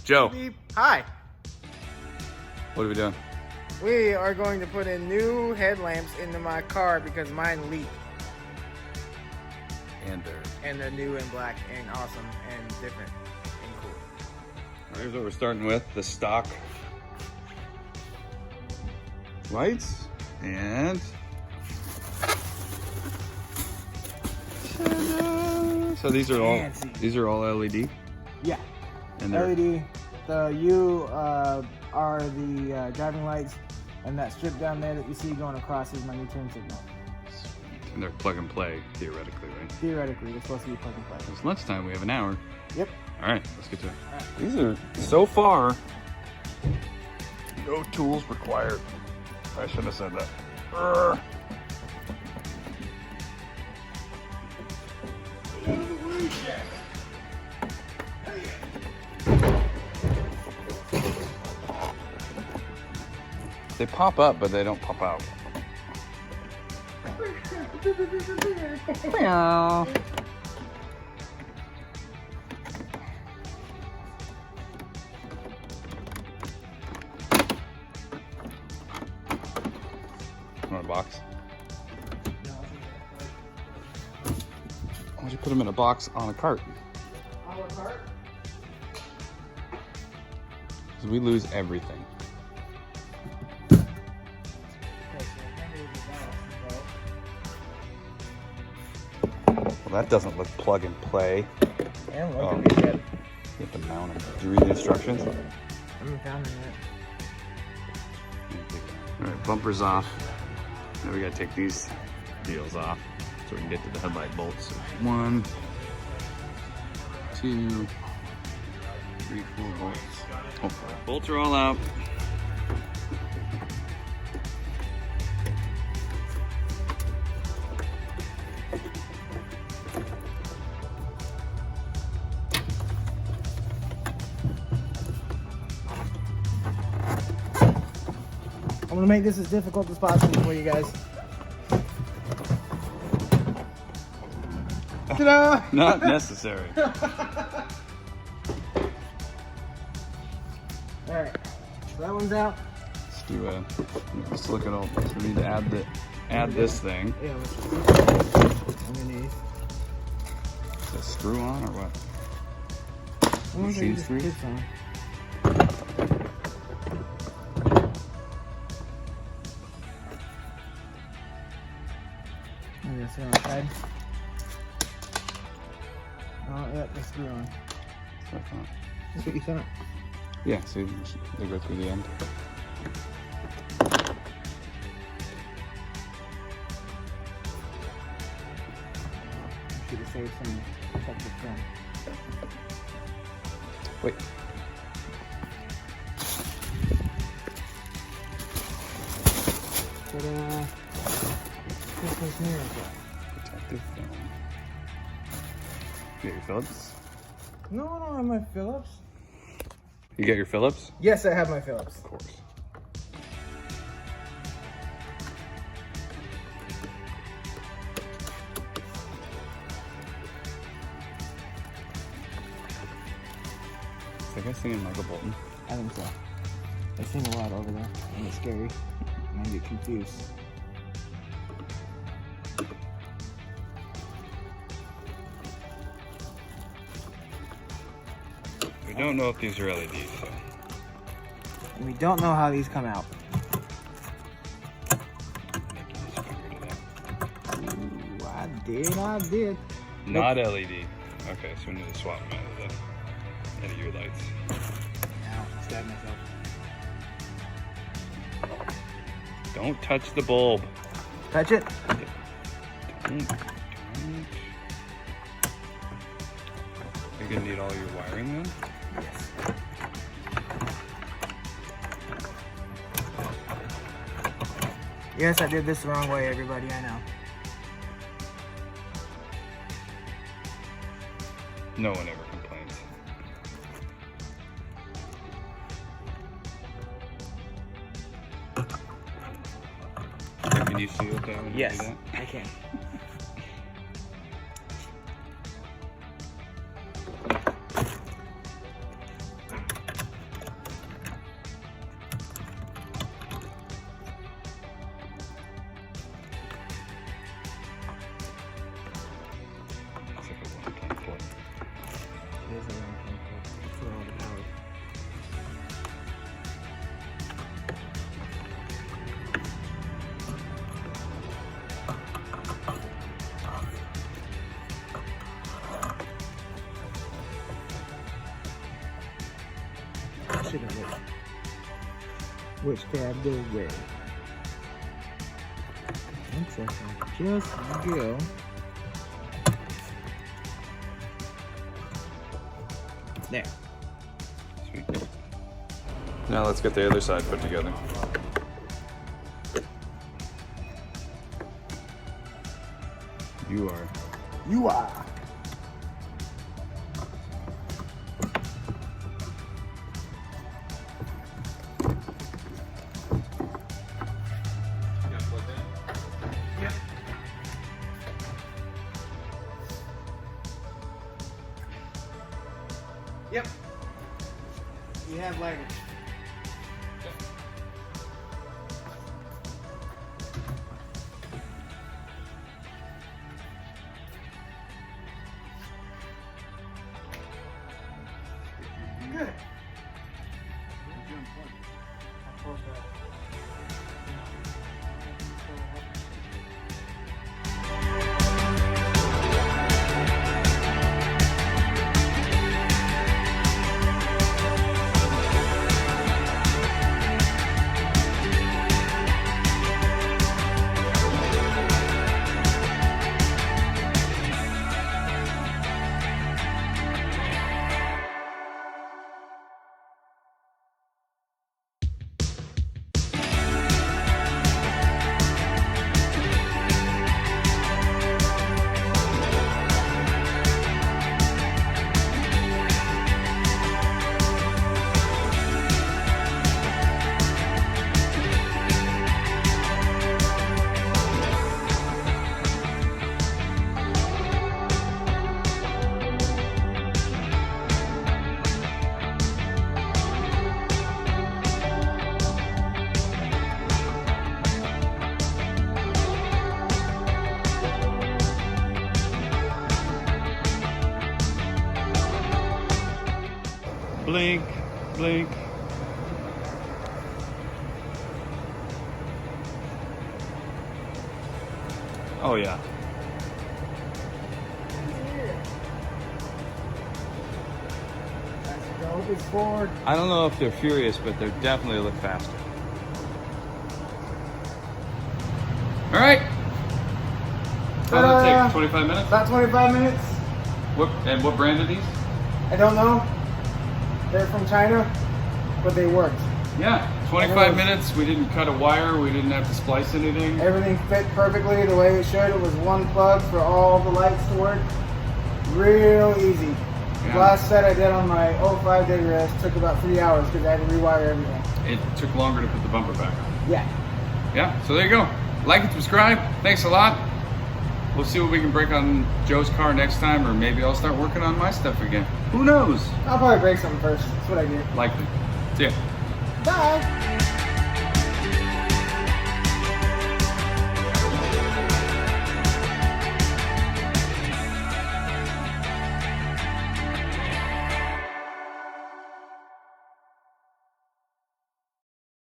Joe. Beep. Hi. What are we doing? We are going to put in new headlamps into my car because mine leak. And they're new and black and awesome and different and cool. here's what we're starting with: the stock lights, and ta-da! So these are Fancy. all LED. Yeah. And they're LED. The U are the driving lights, and that strip down there that you see going across is my new turn signal. sweet. And they're plug and play theoretically, right? Theoretically, they're supposed to be plug and play. It's lunchtime. We have an hour. Yep. All right, let's get to it. All right. These are so far no tools required. I shouldn't have said that. Urgh. They pop up, but they don't pop out. Meow. Want a box? Why don't you put them in a box on a cart? On a cart? Because we lose everything. Well, that doesn't look plug and play. And look at these yet. You have to mount them. Did you read the instructions? I haven't found them yet. All right, bumpers off. Now we gotta take these deals off so we can get to the headlight bolts. So 1, 2, 3, 4 bolts. Oh, bolts are all out. I'm gonna make this as difficult as possible for you guys. Ta-da! Not necessary. Alright, so that one's out. Let's do let's look at all this. We need to add this thing. Yeah, let's put underneath. Is that screw on or what? I don't think Machine this screws? fits on. I'm gonna sit on the side. Oh, yeah, the screw on. That's what I thought. That's what you thought. Yeah, see, they go through the end. Should have saved some protective film. Wait. Ta-da! Christmas miracle. Protective film. You got your Phillips? No, I don't have my Phillips. You got your Phillips? Yes, I have my Phillips. Of course. Is that guy singing Michael Bolton? I think so. I sing a lot over there, and it's scary. And I get confused. We don't know if these are LEDs, so. And we don't know how these come out. Nikki just figured it out. Ooh, I did. Not LED. Okay, so we need to swap them out of your lights. Now, stab myself. Don't touch the bulb. Touch it. Don't. You're gonna need all your wiring then? Yes. Yes, I did this the wrong way, everybody. I know. No one ever complains. Can you see okay when you do that? I can. Shouldn't wait. Which tab goes where? 1 second. Just go. There. Sweet. Now let's get the other side put together. You are. You are. Yep. You have lighting. Good. Blink, blink. Oh yeah. It's forward. I don't know if they're furious, but they definitely look faster. All right. How long did it take? 25 minutes? About 25 minutes. What brand are these? I don't know. They're from China, but they worked. Yeah, 25 minutes. We didn't cut a wire. We didn't have to splice anything. Everything fit perfectly the way it should. It was one plug for all the lights to work. Real easy. Yeah. The last set I did on my 05 day rest took about 3 hours because I had to rewire everything. It took longer to put the bumper back on. Yeah. Yeah, so there you go. Like and subscribe. Thanks a lot. We'll see what we can break on Joe's car next time, or maybe I'll start working on my stuff again. Who knows? I'll probably break something first. That's what I do. Likely. See ya. Bye.